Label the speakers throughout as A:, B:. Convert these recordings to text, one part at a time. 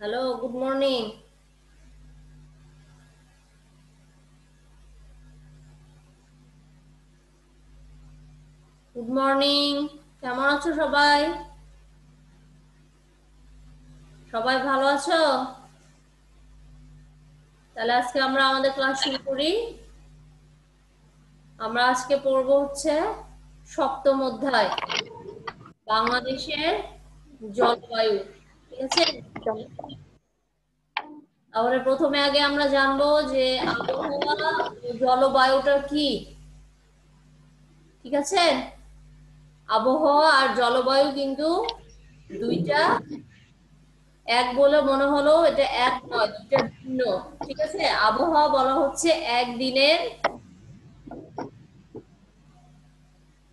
A: Hello, good morning. Good morning. কেমন আছো সবাই? সবাই ভালো আছো? তাহলে আজকে আমরা আমাদের ক্লাস শুরু করি। আমরা আজকে পড়ব হচ্ছে সপ্তম অধ্যায়, বাংলাদেশের জলবায়ু। ঠিক আছে, তাহলে প্রথমে আগে আমরা জানবো যে আবহাওয়া ও জলবায়ুটা কি। ঠিক আছে, আবহাওয়া আর জলবায়ু কিন্তু দুইটা এক বলে মনে হলো, এটা এক নয়, দুইটা ভিন্ন। ঠিক আছে, আবহাওয়া বলা হচ্ছে একদিনের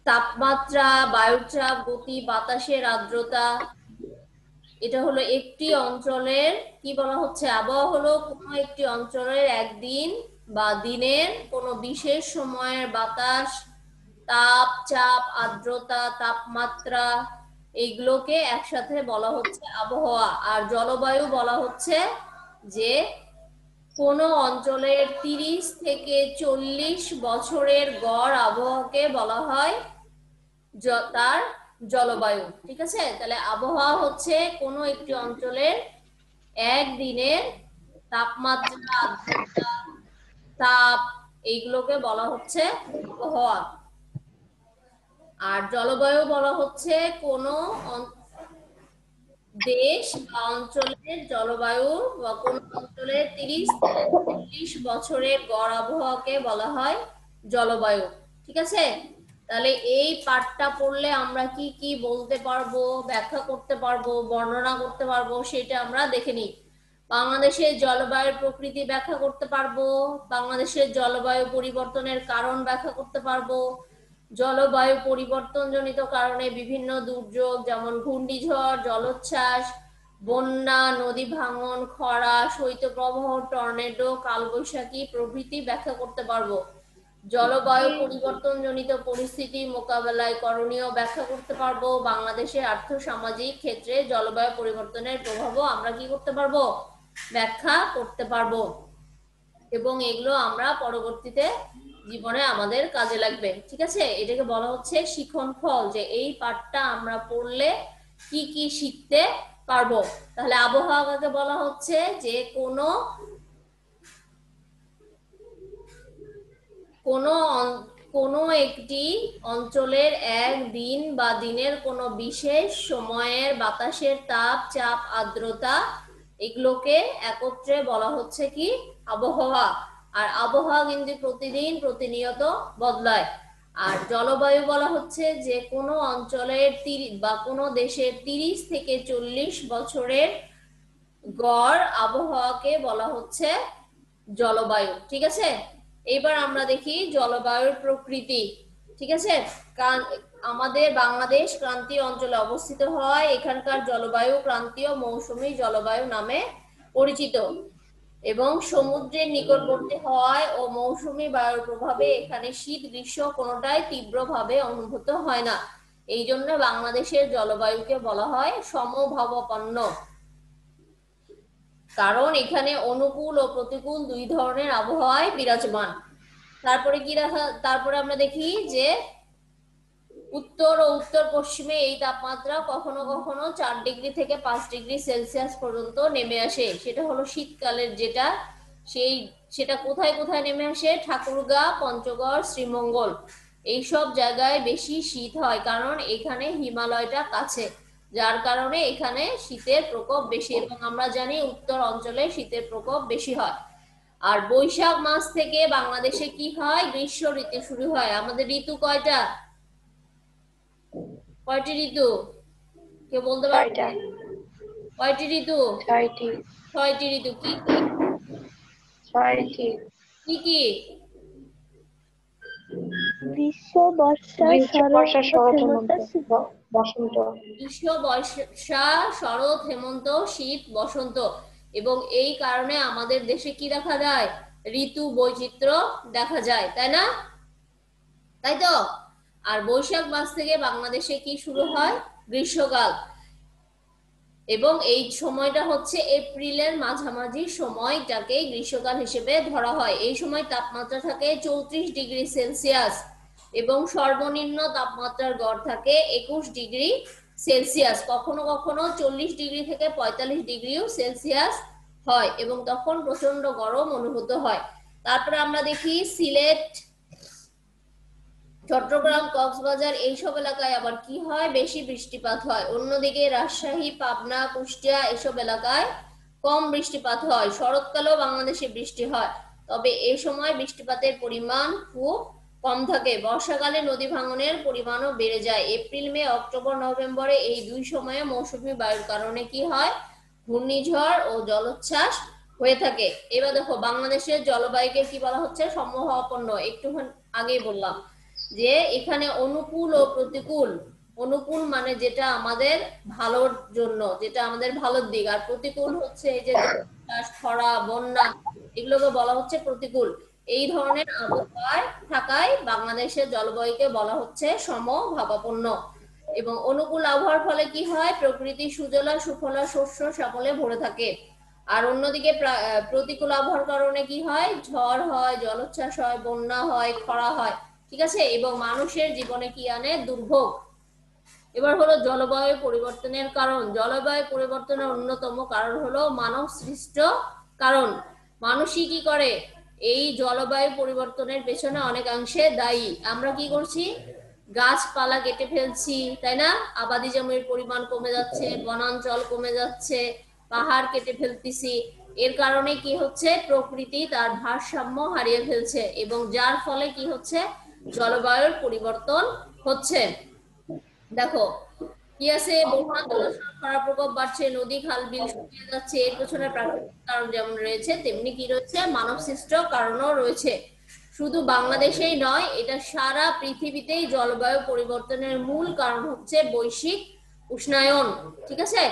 A: তাপমাত্রা, বায়ুর চাপ, গতি, বাতাসের আর্দ্রতা। এটা হলো একটি অঞ্চলের কি বলা হচ্ছে, আবহাওয়া হলো কোনো একটি অঞ্চলের একদিন বা দিনের কোনো বিশেষ সময়ের বাতাস, তাপ, চাপ, আর্দ্রতা, তাপমাত্রা, এইগুলোকে একসাথে বলা হচ্ছে আবহাওয়া। আর জলবায়ু বলা হচ্ছে যে কোনো অঞ্চলের 30 থেকে 40 বছরের গড় আবহাওয়াকে বলা হয় তার জলবায়ু। ঠিক আছে, তাহলে আবহাওয়া হচ্ছে কোনো একটি অঞ্চলের একদিনের তাপমাত্রা, আর্দ্রতা, তাপ, এইগুলোকে বলা হচ্ছে আবহাওয়া। আর জলবায়ু বলা হচ্ছে কোনো দেশ বা অঞ্চলের জলবায়ু বা কোন অঞ্চলের 30 থেকে 40 বছরের গড় আবহাওয়াকে বলা হয় জলবায়ু। ঠিক আছে, তাহলে এই পাঠটা পড়লে আমরা কি কি বলতে পারবো, ব্যাখ্যা করতে পারবো, বর্ণনা করতে পারবো, সেটা আমরা দেখে নিই। বাংলাদেশের জলবায়ুর প্রকৃতি ব্যাখ্যা করতে পারবো, বাংলাদেশের জলবায়ু পরিবর্তনের কারণ ব্যাখ্যা করতে পারবো, জলবায়ু পরিবর্তনজনিত কারণে বিভিন্ন দুর্যোগ যেমন ঘূর্ণিঝড়, জলোচ্ছ্বাস, বন্যা, নদী ভাঙন, খরা, শৈত্যপ্রবাহ, টর্নেডো, কালবৈশাখী প্রভৃতি ব্যাখ্যা করতে পারবো। জলবায়ু পরিবর্তনজনিত পরিস্থিতি মোকাবেলায় করণীয় ব্যাখ্যা করতে পারবো। বাংলাদেশের আর্থ-সামাজিক ক্ষেত্রে জলবায়ু পরিবর্তনের প্রভাবও আমরা কি করতে পারবো, ব্যাখ্যা করতে পারবো, এবং এগুলো আমরা পরবর্তীতে জীবনে আমাদের কাজে লাগবে। ঠিক আছে, এটাকে বলা হচ্ছে শিখন ফল, যে এই পাঠটা আমরা পড়লে কি কি শিখতে পারবো। তাহলে আবহাওয়াকে বলা হচ্ছে যে কোনো কোনো কোনো একটি অঞ্চলের এক দিন বা দিনের কোনো বিশেষ সময়ের বাতাসের তাপ, চাপ, আর্দ্রতা, এগুলোকে একত্রে বলা হচ্ছে কি আবহাওয়া। আর আবহাওয়া কিন্তু প্রতিদিন প্রতিনিয়ত বদলায়। আর জলবায়ু বলা হচ্ছে যে কোনো অঞ্চলের বা কোনো দেশের 30 থেকে 40 বছরের গড় আবহাওয়াকে বলা হচ্ছে জলবায়ু। ঠিক আছে, এবার আমরা দেখি জলবায়ুর প্রকৃতি। ঠিক আছে, আমাদের বাংলাদেশ ক্রান্তীয় অঞ্চলে অবস্থিত হয়, এখানকার জলবায়ু ক্রান্তীয় মৌসুমী জলবায়ু নামে পরিচিত এবং সমুদ্রের নিকটবর্তী হওয়ায় ও মৌসুমী বায়ুর প্রভাবে এখানে শীত গ্রীষ্ম কোনোটাই তীব্রভাবে অনুভূত হয় না। এই জন্য বাংলাদেশের জলবায়ুকে বলা হয় সমভাবাপন্ন, কারণ এখানে অনুকূল ও প্রতিকূল দুই ধরনের আবহাওয়ায় বিরাজমান। তারপরে আমরা দেখি যে উত্তর ও উত্তর পশ্চিমে এই তাপমাত্রা কখনো কখনো 4 ডিগ্রি থেকে 5 ডিগ্রি সেলসিয়াস পর্যন্ত নেমে আসে। সেটা হলো শীতকালের যেটা, সেটা কোথায় কোথায় নেমে আসে, ঠাকুরগাঁও, পঞ্চগড়, শ্রীমঙ্গল, এইসব জায়গায় বেশি শীত হয়, কারণ এখানে হিমালয়টা কাছে, যার কারণে এখানে শীতের প্রকোপ বেশি, এবং আমরা জানি উত্তর অঞ্চলে শীতের প্রকোপ বেশি হয়। আর বৈশাখ মাস থেকে বাংলাদেশে কি হয়, গ্রীষ্ম ঋতু শুরু হয়। আমাদের ঋতু কয়টা, কয়টি ঋতু কেউ বলতে পারবে? কয়টি ঋতু?
B: 6টি।
A: 6টি ঋতু। কি কি?
B: 6টি।
A: কি কি?
B: গ্রীষ্ম, বর্ষা, শরৎ, হেমন্ত, বসন্ত।
A: গ্রীষ্ম, বর্ষা, শরৎ, হেমন্ত, শীত, বসন্ত। এবং এই কারণে আমাদের দেশে কি দেখা যায়, ঋতু বৈচিত্র্য দেখা যায়, তাই না? তাই তো। আর বৈশাখ মাস থেকে বাংলাদেশে কি শুরু হয়, গ্রীষ্মকাল। এবং এই সময়টা হচ্ছে এপ্রিলের মাঝামাঝি সময়, যাকে গ্রীষ্মকাল হিসেবে ধরা হয়। এই সময় তাপমাত্রা থাকে 34°C এবং সর্বনিম্ন তাপমাত্রার গড় থাকে 21°C। কখনো কখনো 40° থেকে 45°C হয় এবং তখন প্রচন্ড গরম অনুভূত হয়। তারপরে আমরা দেখি সিলেট, চট্টগ্রাম, কক্সবাজার এইসব এলাকায় আবার কি হয়, বেশি বৃষ্টিপাত হয়। অন্যদিকে রাজশাহী, পাবনা, কুষ্টিয়া এসব এলাকায় কম বৃষ্টিপাত হয়। শরৎকালেও বাংলাদেশে বৃষ্টি হয়, তবে এই সময় বৃষ্টিপাতের পরিমাণ খুব কম থাকে। বর্ষাকালে নদী ভাঙনের পরিমাণও বেড়ে যায়। এপ্রিল, মে, অক্টোবর, নভেম্বরে এই দুই সময়ে মৌসুমী বায়ুর কারণে কি হয়, ঘূর্ণিঝড় ও জলোচ্ছ্বাস হয়ে থাকে। এবার দেখো বাংলাদেশের জলবায়ুকে কি বলা হচ্ছে, সমভাবাপন্ন। একটু আগেই বললাম যে এখানে অনুকূল ও প্রতিকূল। অনুকূল মানে যেটা আমাদের ভালোর জন্য, যেটা আমাদের ভালোর দিক, আর প্রতিকূল হচ্ছে এই যে খরা, বন্যা, এগুলোকে বলা হচ্ছে প্রতিকূল। এই ধরনের আবহাওয়ায় থাকায় বাংলাদেশের জলবায়ুকে বলা হচ্ছে সমভাবাপন্ন। এবং অনুকূল আবহাওয়ার ফলে কি হয়, প্রকৃতি সুজলা সুফলা শস্য শ্যামলে ভরে থাকে। আর অন্যদিকে প্রতিকূল আবহাওয়ার কারণে কি হয়, ঝড় হয়, জলোচ্ছ্বাস হয়, বন্যা হয়, খরা হয়, ঠিক আছে, এবং মানুষের জীবনে কি আনে, দুর্ভোগ। এবার হলো জলবায়ু পরিবর্তনের কারণ। জলবায়ু পরিবর্তনের অন্যতম কারণ হলো মানব সৃষ্ট কারণ। মানুষই কি করে, এই জলবায়ু পরিবর্তনের পেছনে অনেকাংশে দায়ী। আমরা কি করছি, গাছপালা কেটে ফেলছি, তাই না? আবাদি জমির পরিমাণ কমে যাচ্ছে, বনাঞ্চল কমে যাচ্ছে, পাহাড় কেটে ফেলতেছি। এর কারণে কি হচ্ছে, প্রকৃতি তার ভারসাম্য হারিয়ে ফেলছে এবং যার ফলে কি হচ্ছে, জলবায়ুর পরিবর্তন হচ্ছে। দেখো কি আছে, বন্যা, জলস্রোত, খরা প্রকোপ বাড়ছে, নদী খাল বিল শুকিয়ে যাচ্ছে। এর পেছনে প্রাকৃতিক কারণ যেমন রয়েছে, তেমনি কি রয়েছে, মানব সৃষ্ট কারণও রয়েছে। শুধু বাংলাদেশেই নয়, এটা সারা পৃথিবীতেই জলবায়ু পরিবর্তনের মূল কারণ হচ্ছে বৈশ্বিক উষ্ণায়ন। ঠিক আছে,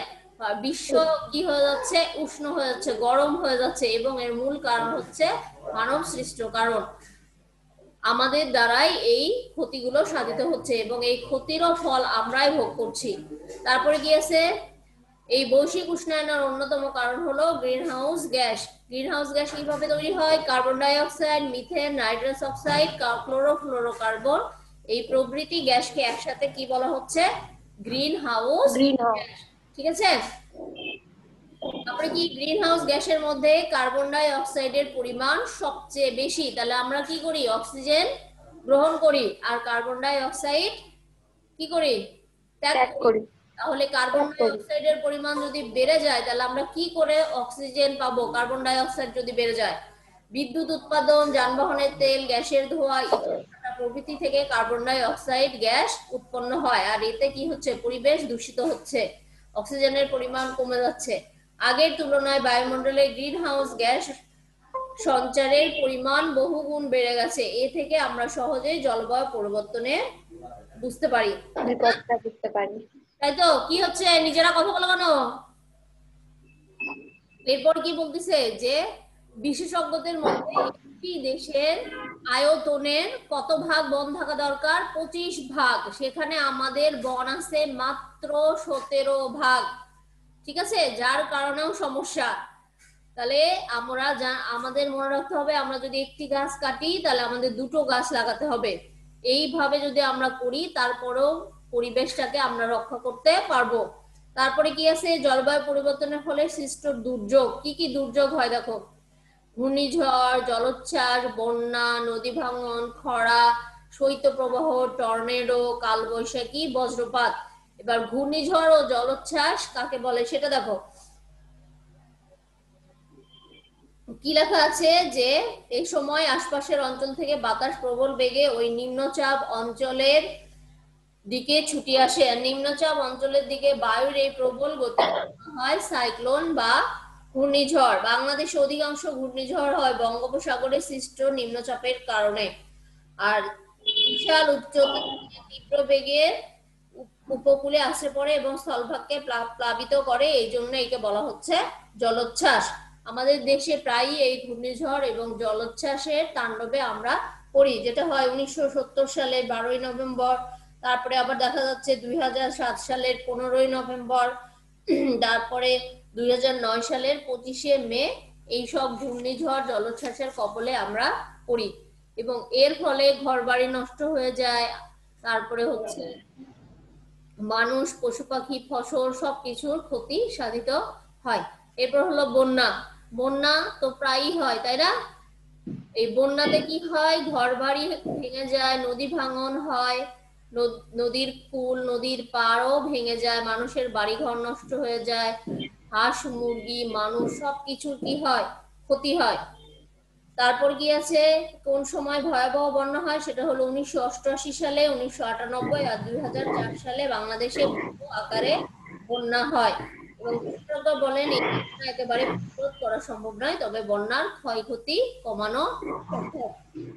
A: বিশ্ব কি হয়ে যাচ্ছে, উষ্ণ হয়ে যাচ্ছে, গরম হয়ে যাচ্ছে, এবং এর মূল কারণ হচ্ছে মানব সৃষ্ট কারণ। আমাদের দ্বারাই এই ক্ষতিগুলো সাধিত হচ্ছে এবং এই ক্ষতিরও ফল আমরাই ভোগ করছি। তারপরে কি আছে, এই বৈশ্বিক উষ্ণায়নের অন্যতম কারণ হলো greenhouse gas. Greenhouse gas কিভাবে তৈরি হয়, carbon dioxide, methane, nitrous oxide, chlorofluorocarbon, এই প্রভৃতি গ্যাসকে একসাথে কি বলা হচ্ছে, গ্রিন হাউস গ্যাস। ঠিক আছে, তারপরে কি, গ্রিন হাউস গ্যাসের মধ্যে কার্বন ডাই অক্সাইডের পরিমাণ সবচেয়ে বেশি। তাহলে আমরা কি করি, অক্সিজেন গ্রহণ করি আর কার্বন ডাই অক্সাইড কি করি, ত্যাগ করি। তাহলে কার্বন ডাই অক্সাইডের পরিমাণ যদি বেড়ে যায়, তাহলে আমরা কি করে অক্সিজেন পাবো, কার্বন ডাই অক্সাইড যদি বেড়ে যায়? বিদ্যুৎ উৎপাদন, যানবাহনের তেল, গ্যাসের ধোঁয়া প্রভৃতি থেকে কার্বন ডাই অক্সাইড গ্যাস উৎপন্ন হয়। আর এতে কি হচ্ছে, পরিবেশ দূষিত হচ্ছে, অক্সিজেনের পরিমাণ কমে যাচ্ছে। আগের তুলনায় বায়ুমণ্ডলে গ্রিন হাউস গ্যাস সঞ্চারের পরিমাণ বহুগুণ বেড়ে গেছে। এ থেকে আমরা সহজেই জলবায়ু পরিবর্তনে বুঝতে পারি, তাই তো? কি হচ্ছে, নিজেরা কথা বলো কেন? এরপর কি বলতেছে যে বিশেষজ্ঞদের মতে একটি দেশের আয়তনের কত ভাগ বন থাকা দরকার, 25 ভাগ। সেখানে আমাদের বন আছে মাত্র 17 ভাগ। ঠিক আছে, যার কারণেও সমস্যা। তাহলে আমরা আমাদের মনে রাখতে হবে, আমরা যদি একটি গাছ কাটি তাহলে আমাদের 2টো গাছ লাগাতে হবে। এইভাবে যদি আমরা করি, তারপরেও পরিবেশটাকে আমরা রক্ষা করতে পারবো। তারপরে কি আছে, জলবায়ু পরিবর্তনের ফলে সৃষ্ট দুর্যোগ। কি কি দুর্যোগ হয় দেখো, ঘূর্ণিঝড়, জলোচ্ছ্বাস, বন্যা, নদী ভাঙন, খরা, শৈত্যপ্রবাহ, টর্নেডো, কালবৈশাখী, বজ্রপাত। এবার ঘূর্ণিঝড় ও জলোচ্ছ্বাস কাকে বলে সেটা দেখো, কি লেখা আছে, যে এই সময় আশপাশের অঞ্চল থেকে বাতাস প্রবল বেগে ওই নিম্নচাপ অঞ্চলের দিকে ছুটে আসে। নিম্নচাপ অঞ্চলের দিকে বায়ুর এই প্রবল গতি হয় সাইক্লোন বা ঘূর্ণিঝড়। বাংলাদেশে অধিকাংশ ঘূর্ণিঝড় হয় বঙ্গোপসাগরে সৃষ্ট নিম্নচাপের কারণে। আর বিশাল উচ্চতা তীব্র বেগে উপকূলে আসে পড়ে এবং স্থলভাগকে প্লাবিত করে, এই জন্য একে বলা হচ্ছে জলোচ্ছ্বাস। আমাদের দেশে প্রায়ই এই ঘূর্ণিঝড় এবং জলোচ্ছ্বাসের তাণ্ডবে আমরা পড়ি, যেটা হয় 1970 সালে 12ই নভেম্বর, তারপরে আবার দেখা যাচ্ছে 2007 সালের 15ই নভেম্বর, তারপরে 2009 সালের 25শে মে এইসব ঘূর্ণিঝড় জলোচ্ছ্বাসের কবলে আমরা পড়ি এবং এর ফলে ঘরবাড়ি নষ্ট হয়ে যায়। তারপরে হচ্ছে মানুষ, পশু পাখি, ফসল সবকিছুর ক্ষতি সাধিত হয়। এরপর হলো বন্যা। বন্যা তো প্রায়ই হয়, তাই না? এই বন্যাতে কি হয়, ঘরবাড়ি ভেঙে যায়, নদী ভাঙন হয়, নদীর কুল, নদীর পাড়ও ভেঙে যায়, মানুষের বাড়িঘর নষ্ট হয়ে যায়, হাঁস মুরগি মানুষ সবকিছুর কি হয়, ক্ষতি হয়। তারপর কি আছে, কোন সময় ভয়াবহ বন্যা হয়, সেটা হলো 1988 সালে, 1998 আর 2004 সালে বাংলাদেশে বড় আকারে বন্যা হয়। এবং বিশেষজ্ঞ বলেন এই বন্যা একেবারে প্রতিরোধ করা সম্ভব নয়, তবে বন্যার ক্ষয়ক্ষতি কমানো সম্ভব।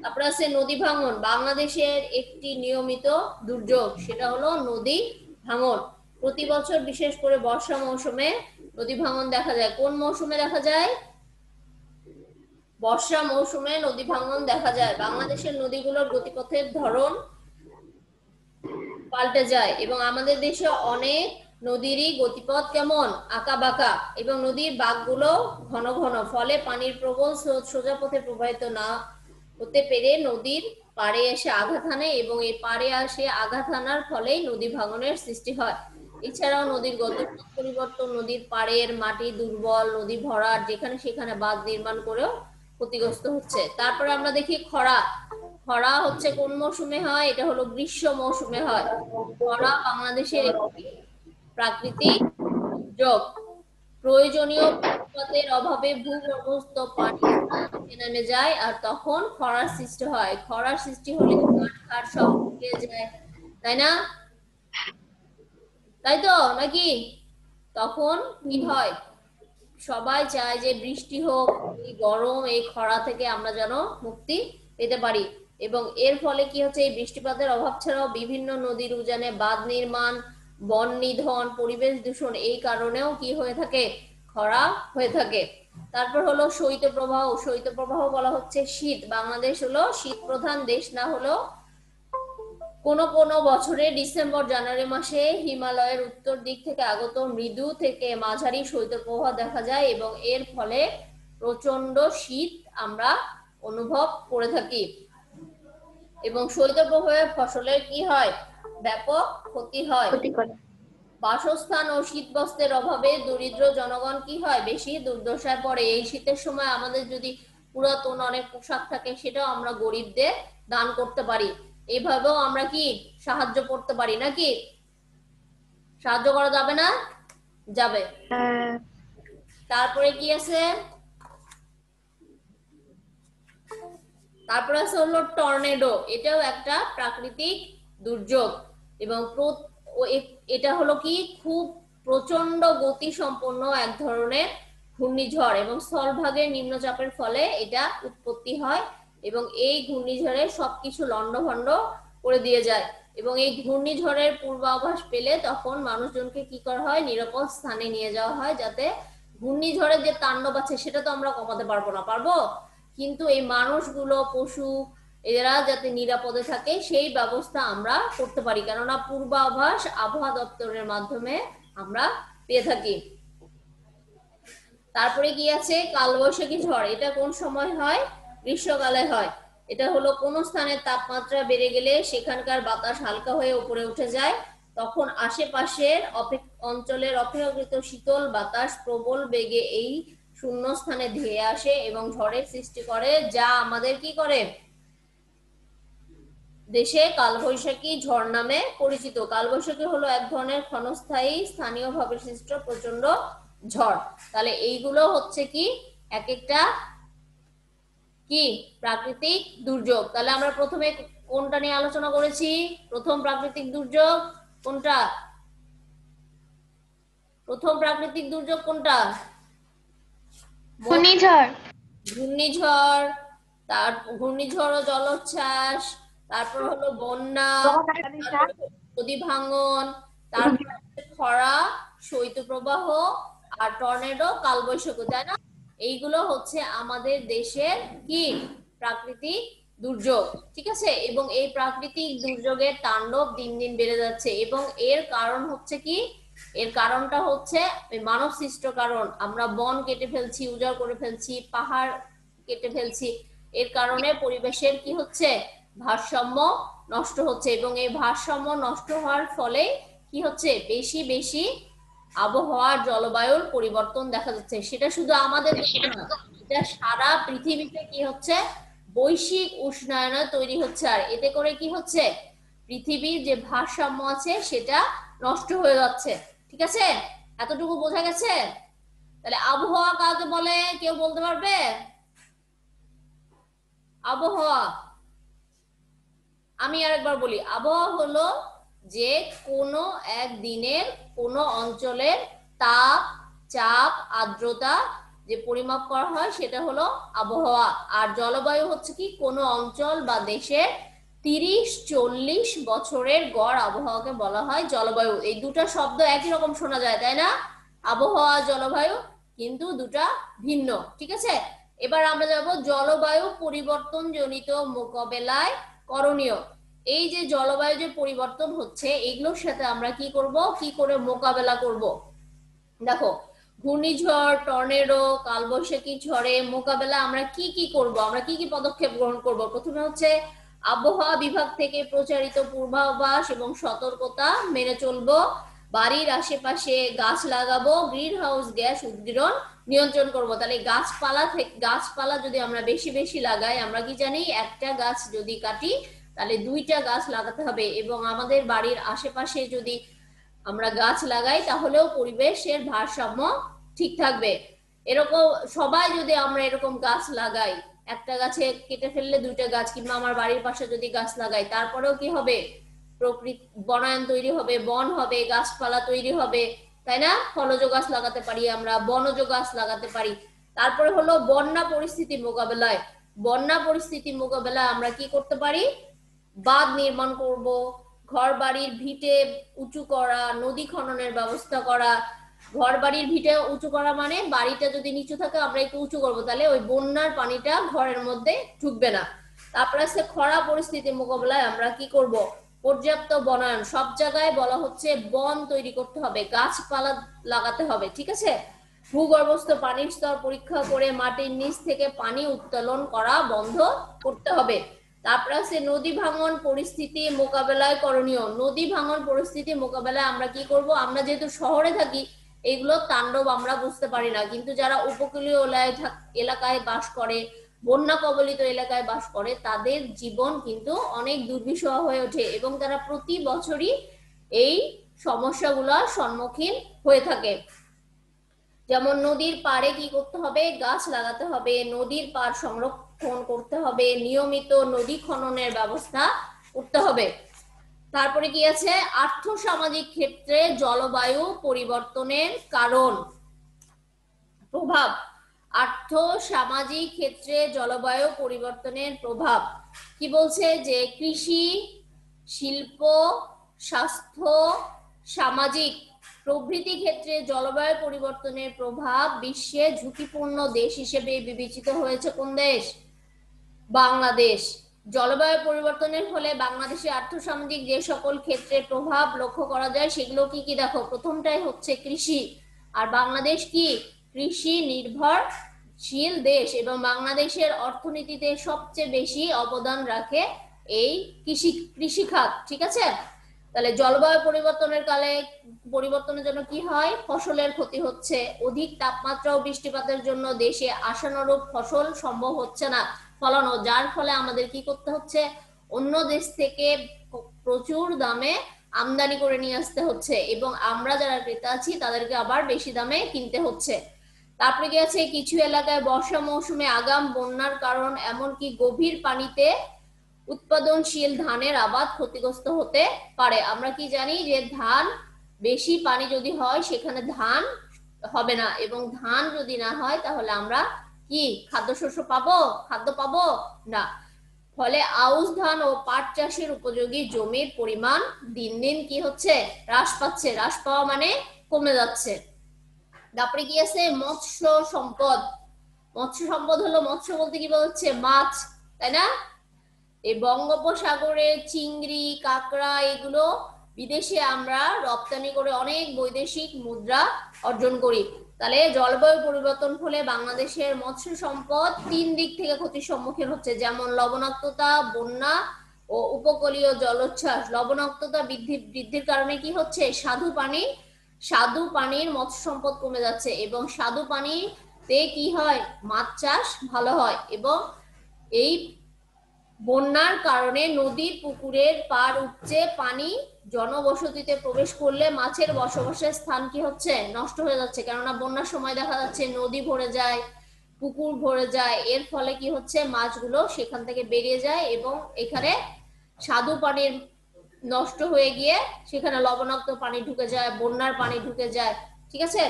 A: তারপর আছে নদী ভাঙন। বাংলাদেশের একটি নিয়মিত দুর্যোগ, সেটা হলো নদী ভাঙন। প্রতি বছর বিশেষ করে বর্ষা মৌসুমে নদী ভাঙন দেখা যায়। কোন মৌসুমে দেখা যায়? বর্ষা মৌসুমে নদী ভাঙন দেখা যায়। বাংলাদেশের নদীগুলোর গতিপথের ধরন পাল্টে যায় এবং আমাদের দেশে অনেক নদীরই গতিপথ কেমন, আঁকা বাঁকা, এবং নদীর বাঁকগুলো ঘন ঘন, ফলে পানির প্রবল স্রোত সোজা পথে প্রবাহিত না হতে পেরে নদীর পাড়ে এসে আঘাত হানে এবং এই পাড়ে আসে আঘাত হানার ফলেই নদী ভাঙনের সৃষ্টি হয়। এছাড়াও নদীর গতিপথ পরিবর্তন, নদীর পাড়ের মাটি দুর্বল, নদী ভরাট, যেখানে সেখানে বাঁধ নির্মাণ করেও ক্ষতিগ্রস্ত হচ্ছে। তারপরে আমরা দেখি খরা। খরা হচ্ছে কোন মৌসুমে হয়? এটা হলো গ্রীষ্ম মৌসুমে হয়। খরা বাংলাদেশের একটি প্রাকৃতিক দুর্যোগ। প্রয়োজনীয় বৃষ্টিপাতের অভাবে ভূগর্ভস্থ পানি নিচে নেমে যায় আর তখন খরার সৃষ্টি হয়। খরার সৃষ্টি হলে মাঠ ঘাট সব শুকিয়ে যায়, তাই না? তাই তো নাকি? তখন কি হয়, সবাই চায় যে বৃষ্টি হোক, এই গরম এই খরা থেকে আমরা যেন মুক্তি পেতে পারি। এবং এর ফলে কি হচ্ছে, এই বৃষ্টিপাতের অভাব ছাড়াও বিভিন্ন নদীর উজানে বাঁধ নির্মাণ, বন নিধন, পরিবেশ দূষণ, এই কারণেও কি হয়ে থাকে, খরা হয়ে থাকে। তারপর হলো শৈত্যপ্রবাহ। শৈত্যপ্রবাহ বলা হচ্ছে শীত। বাংলাদেশ হলো শীত প্রধান দেশ না হলেও কোনো কোনো বছরে ডিসেম্বর জানুয়ারি মাসে হিমালয়ের উত্তর দিক থেকে আগত মৃদু থেকে মাঝারি শৈত্যপ্রবাহ দেখা যায় এবং এর ফলে প্রচন্ড শীত আমরা অনুভব করে থাকি। এবং শৈত্যপ্রবাহে ফসলের কি হয়, ব্যাপক ক্ষতি হয়। বাসস্থান ও শীতবস্ত্রের অভাবে দরিদ্র জনগণ কি হয়, বেশি দুর্দশায় পড়ে। এই শীতের সময় আমাদের যদি পুরাতন অনেক পোশাক থাকে, সেটাও আমরা গরিবদের দান করতে পারি। এইভাবেও আমরা কি সাহায্য করতে পারি, নাকি? সাহায্য করা যাবে না? যাবে। তারপরে কি আছে, তারপরে আছে হলো টর্নেডো। এটাও একটা প্রাকৃতিক দুর্যোগ এবং এটা হলো কি, খুব প্রচন্ড গতি সম্পন্ন এক ধরনের ঘূর্ণিঝড় এবং স্থলভাগের নিম্নচাপের ফলে এটা উৎপত্তি হয় এবং এই ঘূর্ণিঝড়ে সবকিছু লন্ডভন্ড করে দিয়ে যায়। এবং এই ঘূর্ণিঝড়ের পূর্বাভাস পেলে তখন মানুষজনকে কি করা হয়, নিরাপদ স্থানে নিয়ে যাওয়া হয়, যাতে ঘূর্ণিঝড়ের যে তাণ্ডব আছে সেটা তো আমরা কমাতে পারবো না, পারবো, কিন্তু এই মানুষগুলো, পশু, এরা যাতে নিরাপদে থাকে সেই ব্যবস্থা আমরা করতে পারি, কেননা পূর্বাভাস আবহাওয়া দপ্তরের মাধ্যমে আমরা পেয়ে থাকি। তারপরে কি আছে, কালবৈশাখী ঝড়। এটা কোন সময় হয়? গ্রীষ্মকালে হয়। এটা হলো কোন স্থানের তাপমাত্রা বেড়ে গেলে সেখানকার বাতাস হালকা হয়ে উপরে উঠে যায়, তখন আশেপাশের অঞ্চলের অপেক্ষাকৃত শীতল বাতাস প্রবল বেগে এই শূন্য স্থানে ধেয়ে আসে এবং ঝড়ের সৃষ্টি করে, যা আমাদের কি করে, দেশে কালবৈশাখী ঝড় নামে পরিচিত। কালবৈশাখী হলো এক ধরনের ক্ষণস্থায়ী স্থানীয়ভাবে সৃষ্ট প্রচন্ড ঝড়। তাহলে এইগুলো হচ্ছে কি এক একটা কি প্রাকৃতিক দুর্যোগ। তাহলে আমরা প্রথমে কোনটা নিয়ে আলোচনা করেছি? প্রথম প্রাকৃতিক দুর্যোগ কোনটা? প্রথম প্রাকৃতিক দুর্যোগ কোনটা?
B: ঘূর্ণিঝড়।
A: ঘূর্ণিঝড়, তার ঘূর্ণিঝড় ও জলোচ্ছ্বাস, তারপর হলো বন্যা, নদী ভাঙন, তারপর খরা, শৈত্যপ্রবাহ, আর টর্নেডো, কালবৈশাখী, তাই না? এইগুলো হচ্ছে আমাদের দেশের কি প্রাকৃতিক দুর্যোগ, ঠিক আছে? এবং এই প্রাকৃতিক দুর্যোগের তাণ্ডব দিন দিন বেড়ে যাচ্ছে এবং এর কারণ হচ্ছে কি, এর কারণটা হচ্ছে মানব সৃষ্ট কারণ। আমরা বন কেটে ফেলছি, উজাড় করে ফেলছি, পাহাড় কেটে ফেলছি, এর কারণে পরিবেশের কি হচ্ছে, ভারসাম্য নষ্ট হচ্ছে। এবং এই ভারসাম্য নষ্ট হওয়ার ফলে কি হচ্ছে, বেশি বেশি আবহাওয়ার জলবায়ুর পরিবর্তন দেখা যাচ্ছে। সেটা শুধু আমাদের দেশে না, এটা সারা পৃথিবীতে কি হচ্ছে, বৈশ্বিক উষ্ণায়ন তৈরি হচ্ছে। আর এতে করে কি হচ্ছে, পৃথিবীর যে ভারসাম্য আছে সেটা নষ্ট হয়ে যাচ্ছে। ঠিক আছে, এতটুকু বোঝা গেছে? তাহলে আবহাওয়া কাকে বলে কেউ বলতে পারবে? আবহাওয়া, আমি আরেকবার বলি, আবহাওয়া হলো যে কোনো এক দিনের কোনো অঞ্চলের তাপ, চাপ, আর্দ্রতা যে পরিমাপ করা হয় সেটা হলো আবহাওয়া। আর জলবায়ু হচ্ছে কি, কোনো অঞ্চল বা দেশের 30-40 বছরের গড় আবহাওয়াকে বলা হয় জলবায়ু। এই দুটা শব্দ একই রকম শোনা যায়, তাই না? আবহাওয়া, জলবায়ু, কিন্তু দুটা ভিন্ন। ঠিক আছে, এবার আমরা যাব জলবায়ু পরিবর্তন জনিত মোকাবেলায় করণীয়। এই যে জলবায়ু যে পরিবর্তন হচ্ছে, এগুলোর সাথে আমরা কি করব, কি করে মোকাবেলা করব। দেখো, ঘূর্ণিঝড়, টর্নেডো, কালবৈশাখী ঝড়ে মোকাবেলা আমরা কি কি করব, আমরা কি কি পদক্ষেপ গ্রহণ করব। প্রথমে হচ্ছে আবহাওয়া বিভাগ থেকে প্রচারিত পূর্বাভাস এবং সতর্কতা মেনে চলবো, বাড়ির আশেপাশে গাছ লাগাবো, গ্রিন হাউস গ্যাস উদ্গীরণ নিয়ন্ত্রণ করব। তাহলে গাছপালা যদি আমরা বেশি বেশি লাগাই, আমরা কি জানি, একটা গাছ যদি কাটি তাহলে 2টা গাছ লাগাতে হবে। এবং আমাদের বাড়ির আশেপাশে যদি আমরা গাছ লাগাই তাহলেও পরিবেশের ভারসাম্য ঠিক থাকবে। এরকম সবাই যদি আমরা এরকম গাছ লাগাই, একটা গাছে কেটে ফেললে 2টা গাছ, কিংবা আমার বাড়ির পাশে যদি গাছ লাগাই, তারপরেও কি হবে, প্রকৃতি বনায়ন তৈরি হবে, বন হবে, গাছপালা তৈরি হবে, তাই না? ফলজ গাছ লাগাতে পারি আমরা, বনজ গাছ লাগাতে পারি। তারপরে হলো বন্যা পরিস্থিতি মোকাবেলায়, বন্যা পরিস্থিতি মোকাবেলায় আমরা কি করতে পারি, বাঁধ নির্মাণ করব, ঘর বাড়ির ভিটে উঁচু করা, নদী খননের ব্যবস্থা করা। ঘর বাড়ির ভিটে উঁচু করা মানে বাড়িটা যদি নিচু থাকে আমরা একটু উঁচু করবো, তাহলে ওই বন্যার পানিটা ঘরের মধ্যে ঢুকবে না। তারপরে আছে খরা পরিস্থিতি মোকাবেলায় আমরা কি করব, পর্যাপ্ত বনায়ন, সব জায়গায় বলা হচ্ছে বন তৈরি করতে হবে, গাছপালা লাগাতে হবে। ঠিক আছে, ভূগর্ভস্থ পানির স্তর পরীক্ষা করে মাটির নিচ থেকে পানি উত্তোলন করা বন্ধ করতে হবে। তারপরে আছে নদী ভাঙন পরিস্থিতি মোকাবেলায় করণীয়। নদী ভাঙন পরিস্থিতি মোকাবেলায় আমরা কি করব, আমরা যেহেতু শহরে থাকি এগুলো তাণ্ডব আমরা বুঝতে পারি না, কিন্তু যারা উপকূলীয় এলাকায় বাস করে, বন্যা কবলিত এলাকায় বাস করে, তাদের জীবন কিন্তু অনেক দুর্বিষহ হয়ে ওঠে এবং তারা প্রতি বছরই এই সমস্যাগুলোর সম্মুখীন হয়ে থাকে। যেমন নদীর পাড়ে কি করতে হবে, গাছ লাগাতে হবে, নদীর পাড় সংরক্ষণ করতে হবে, নিয়মিত নদী খননের ব্যবস্থা করতে হবে। তারপরে কি আছে, আর্থ সামাজিক ক্ষেত্রে জলবায়ু পরিবর্তনের কারণ, প্রভাব। আর্থ সামাজিক ক্ষেত্রে জলবায়ু পরিবর্তনের প্রভাব কি বলছে, যে কৃষি, শিল্প, স্বাস্থ্য, সামাজিক প্রভৃতি ক্ষেত্রে জলবায়ু পরিবর্তনের প্রভাব বিশ্বে ঝুঁকিপূর্ণ দেশ হিসেবে বিবেচিত হয়েছে কোন দেশ, বাংলাদেশ। জলবায়ু পরিবর্তনের ফলে বাংলাদেশে আর্থসামাজিক যে সকল ক্ষেত্রে প্রভাব লক্ষ্য করা যায় সেগুলো কি কি, দেখো, প্রথমটাই হচ্ছে কৃষি। আর বাংলাদেশ কি কৃষি নির্ভরশীল দেশ, এবং বাংলাদেশের অর্থনীতিতে সবচেয়ে বেশি অবদান রাখে এই কৃষি খাত। ঠিক আছে, তাহলে জলবায়ু পরিবর্তনের জন্য কি হয়, ফসলের ক্ষতি হচ্ছে, অধিক তাপমাত্রা ও বৃষ্টিপাতের জন্য দেশে আশানুরূপ ফসল সম্ভব হচ্ছে না ফলানো, যার ফলে আমাদের কি করতে হচ্ছে, অন্য দেশ থেকে প্রচুর দামে আমদানি করে নিয়ে আসতে হচ্ছে, এবং আমরা যারা ক্রেতা আছি তাদেরকে আবার বেশি দামে কিনতে হচ্ছে। তারপরে কি আছে, কিছু এলাকায় বর্ষা মৌসুমে আগাম বন্যার কারণ এমনকি গভীর পানিতে উৎপাদনশীল ধানের আবাদ ক্ষতিগ্রস্ত হতে পারে। আমরা কি জানি যে ধান, বেশি পানি যদি হয় সেখানে ধান হবে না, এবং ধান যদি না হয় তাহলে আমরা কি খাদ্যশস্য পাবো, খাদ্য পাবো না। ফলে আউশ ধান ও পাট চাষের উপযোগী জমির পরিমাণ দিন দিন কি হচ্ছে, হ্রাস পাচ্ছে, হ্রাস পাওয়া মানে কমে যাচ্ছে। তারপরে কি আছে, মৎস্য সম্পদ। মৎস্য সম্পদ হলো, মৎস্য বলতে কি বলছে, মাছ, তাই না? এই বঙ্গোপসাগরে চিংড়ি, কাঁকড়া এগুলো বিদেশে আমরা রপ্তানি করে অনেক বৈদেশিক মুদ্রা অর্জন করি। তাহলে জলবায়ু পরিবর্তন ফলে বাংলাদেশের মৎস্য সম্পদ 3 দিক থেকে ক্ষতির সম্মুখীন হচ্ছে, যেমন লবণাক্ততা, বন্যা ও উপকূলীয় জলোচ্ছ্বাস। লবণাক্ততা বৃদ্ধির কারণে কি হচ্ছে, স্বাদু পানির মৎস্য সম্পদ কমে যাচ্ছে, এবং স্বাদু পানিতে কি হয়, মাছ চাষ ভালো হয়। এবং এই বন্যার কারণে নদীর পুকুরের পার উপচে পানি জনবসতিতে প্রবেশ করলে মাছের বসবাসের স্থান কি হচ্ছে, নষ্ট হয়ে যাচ্ছে। কেননা বন্যার সময় দেখা যাচ্ছে নদী ভরে যায়, পুকুর ভরে যায়, এর ফলে কি হচ্ছে, মাছগুলো সেখান থেকে বেরিয়ে যায় এবং এখানে স্বাদু পানির নষ্ট হয়ে গিয়ে সেখানে লবণাক্ত পানি ঢুকে যায়, বন্যার পানি ঢুকে যায়। ঠিক আছে।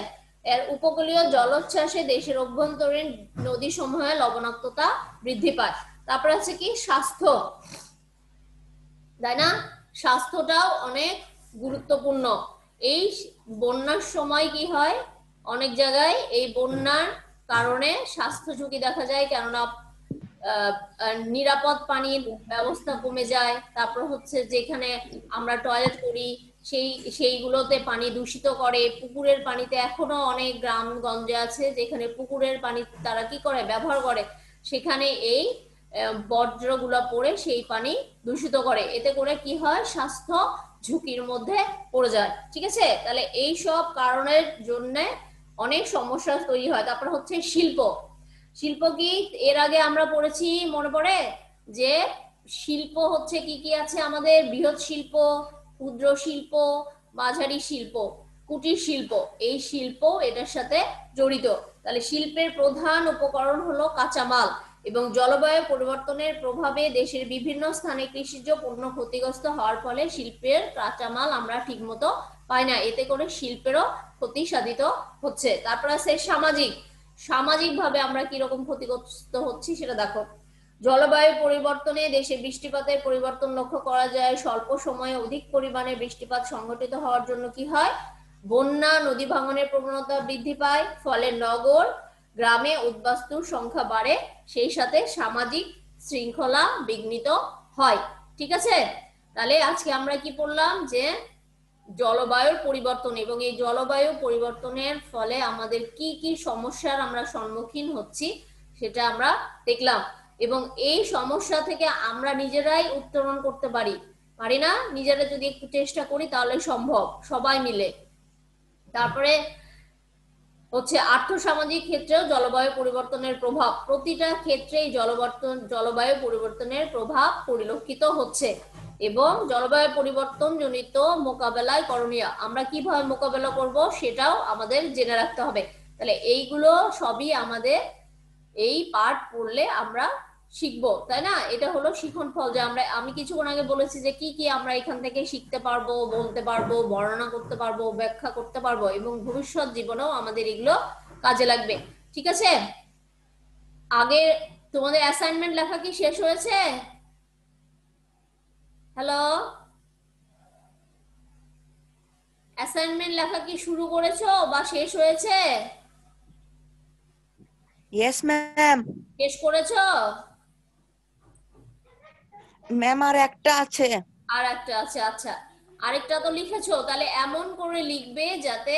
A: এর উপকূলীয় জলোচ্ছ্বাসে দেশের অভ্যন্তরীণ নদী সমূহে লবণাক্ততা বৃদ্ধি পায়। তারপরে আছে কি, স্বাস্থ্য, তাই না? স্বাস্থ্যটাও অনেক গুরুত্বপূর্ণ। এই বন্যার সময় কি হয়, অনেক জায়গায় এই বন্যার কারণে স্বাস্থ্য ঝুঁকি দেখা যায়, কেননা নিরাপদ পানির ব্যবস্থা কমে যায়। তারপর হচ্ছে যেখানে আমরা টয়লেট করি সেইগুলোতে পানি দূষিত করে। পুকুরের পানিতে এখনো অনেক গ্রামগঞ্জে আছে যেখানে পুকুরের পানি তারা কি করে, ব্যবহার করে, সেখানে এই বর্জ্যগুলো পড়ে সেই পানি দূষিত করে। এতে করে কি হয়, স্বাস্থ্য ঝুঁকির মধ্যে পড়ে যায়। ঠিক আছে। তাহলে এই সব কারণের জন্য অনেক সমস্যা তৈরি হয়। তারপর হচ্ছে শিল্প। শিল্প কি, এর আগে আমরা পড়েছি, মনে পড়ে যে শিল্প হচ্ছে কি কি আছে আমাদের, বৃহৎ শিল্প, ক্ষুদ্র শিল্প, মাঝারি শিল্প, কুটির শিল্প। এই শিল্প এটার সাথে জড়িত। তাহলে শিল্পের প্রধান উপকরণ হলো কাঁচামাল, এবং জলবায়ু পরিবর্তনের প্রভাবে দেশের বিভিন্ন স্থানে কৃষিজ পণ্য ক্ষতিগ্রস্ত হওয়ার ফলে শিল্পের কাঁচামাল আমরা ঠিকমতো পাই না, এতে করে শিল্পেরও ক্ষতি সাধিত হচ্ছে। তারপর আছে সামাজিক ভাবে আমরা কিরকম ক্ষতিগ্রস্ত হচ্ছি সেটা দেখো। জলবায়ু পরিবর্তনে দেশে বৃষ্টিপাতের পরিবর্তন লক্ষ্য করা যায়। স্বল্প সময়ে অধিক পরিমাণে বৃষ্টিপাত সংঘটিত হওয়ার জন্য কি হয়, বন্যা, নদী ভাঙনের প্রবণতা বৃদ্ধি পায়, ফলে নগর গ্রামে উদ্বাস্তুর সংখ্যা বাড়ে, সেই সাথে সামাজিক শৃঙ্খলা বিঘ্নিত হয়। ঠিক আছে। তাহলে আজকে আমরা কি পড়লাম, যে জলবায়ুর পরিবর্তন, এবং এই জলবায়ু পরিবর্তনের ফলে আমাদের কি কি সমস্যার আমরা সম্মুখীন হচ্ছি সেটা আমরা দেখলাম। এবং এই সমস্যা থেকে আমরা নিজেরাই উত্তরণ করতে পারি না, নিজেরা যদি একটু চেষ্টা করি তাহলে সম্ভব, সবাই মিলে। তারপরে হচ্ছে আর্থসামাজিক ক্ষেত্রেও জলবায়ু পরিবর্তনের প্রভাব, প্রতিটা ক্ষেত্রেই জলবায়ু পরিবর্তনের প্রভাব পরিলক্ষিত হচ্ছে। এবং জলবায়ু পরিবর্তন জনিত মোকাবেলায় করণীয়, আমরা কিভাবে মোকাবেলা করব সেটাও আমাদের জেনে রাখতে হবে। তাহলে এইগুলো সবই আমাদের এই পার্ট পড়লে আমরা শিখবো, তাই না? এটা হলো শিখন ফল, যে আমি কিছুক্ষণ আগে বলেছি যে কি কি আমরা এখান থেকে শিখতে পারবো, বলতে পারবো, বর্ণনা করতে পারবো, ব্যাখ্যা করতে পারবো, এবং ভবিষ্যৎ জীবনেও আমাদের এগুলো কাজে লাগবে। ঠিক আছে। আগে তোমাদের অ্যাসাইনমেন্ট লেখা কি শেষ হয়েছে? হ্যালো, অ্যাসাইনমেন্ট লেখা কি শুরু করেছো বা শেষ হয়েছে?
C: Yes ma'am.
A: শেষ করেছো?
C: ম্যাম আর একটা আছে।
A: আর একটা আছে, আচ্ছা। আরেকটা তো লিখেছো, তাহলে এমন করে লিখবে যাতে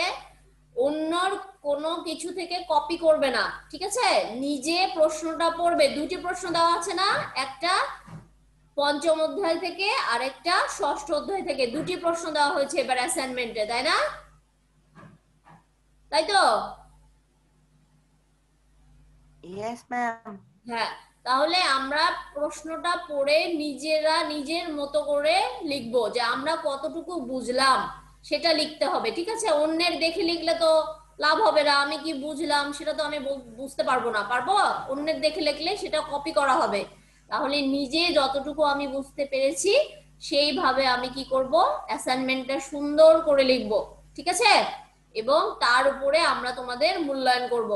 A: অন্যর কোনো কিছু থেকে কপি করবে না। ঠিক আছে। নিজে প্রশ্নটা পড়বে। দুটি প্রশ্ন দেওয়া আছে না, একটা পঞ্চম অধ্যায় থেকে আর একটা ষষ্ঠ অধ্যায় থেকে, দুটি প্রশ্ন দেওয়া হয়েছে এবার অ্যাসাইনমেন্টে, তাই না? তাই তো?
C: Yes ma'am.
A: হ্যাঁ। তাহলে আমরা প্রশ্নটা পড়ে নিজেরা নিজের মতো করে লিখবো, যে আমরা কতটুকু বুঝলাম সেটা লিখতে হবে। ঠিক আছে। অন্যের দেখে লিখলে তো লাভ হবে না, আমি কি বুঝলাম সেটা তো আমি বুঝতে পারবো না, পারবো? অন্যের দেখে লিখলে সেটা কপি করা হবে। তাহলে নিজে যতটুকু আমি বুঝতে পেরেছি সেইভাবে আমি কি করব, অ্যাসাইনমেন্টটা সুন্দর করে লিখবো। ঠিক আছে। এবং তার উপরে আমরা তোমাদের মূল্যায়ন করব।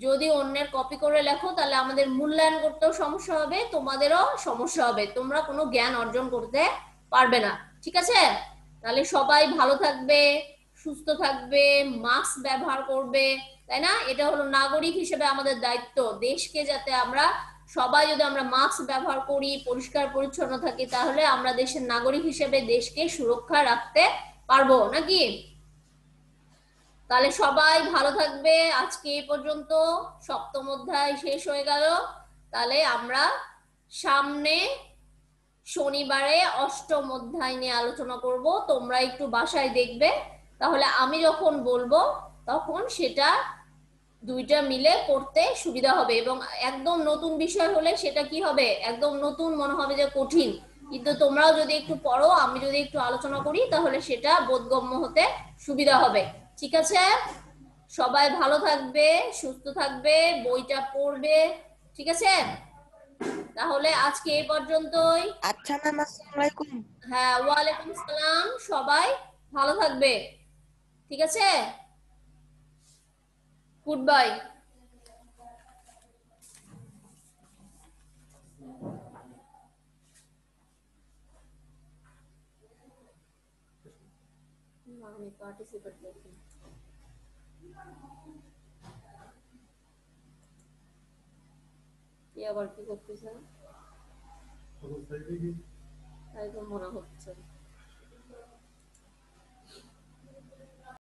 A: যদি অন্যের কপি করে লেখো তাহলে আমাদের মূল্যায়ন করতেও সমস্যা হবে, তোমাদেরও সমস্যা হবে, তোমরা কোনো জ্ঞান অর্জন করতে পারবে না। ঠিক আছে। তাহলে সবাই ভালো থাকবে, সুস্থ থাকবে, মাস্ক ব্যবহার করবে, তাই না? এটা হলো নাগরিক হিসেবে আমাদের দায়িত্ব, দেশকে যাতে আমরা সবাই যদি আমরা মাস্ক ব্যবহার করি, পরিষ্কার পরিচ্ছন্ন থাকি, তাহলে আমরা দেশের নাগরিক হিসেবে দেশকে সুরক্ষা রাখতে পারবো নাকি? তাহলে সবাই ভালো থাকবে। আজকে এই পর্যন্ত, সপ্তম অধ্যায় শেষ হয়ে গেল। তাহলে আমরা সামনে শনিবারে অষ্টম অধ্যায় নিয়ে আলোচনা করব। তোমরা একটু বাসায় দেখবে, তাহলে আমি যখন বলবো তখন সেটা দুইটা মিলে পড়তে সুবিধা হবে। এবং একদম নতুন বিষয় হলে সেটা কি হবে, একদম নতুন মনে হবে যে কঠিন, কিন্তু তোমরাও যদি একটু পড়ো, আমি যদি একটু আলোচনা করি, তাহলে সেটা বোধগম্য হতে সুবিধা হবে। ঠিক আছে, সবাই ভালো থাকবে, সুস্থ থাকবে, বইটা পড়বে। ঠিক আছে, তাহলে আজকে এই পর্যন্তই।
C: আচ্ছা ম্যাম, আসসালামু আলাইকুম।
A: হ্যাঁ, ওয়ালাইকুম সালাম। সবাই ভালো থাকবে। ঠিক আছে, গুড বাই। আমি পার্টিসিপেট করছি। কি আবার কি করতেছে, তাই তো মনে হচ্ছে।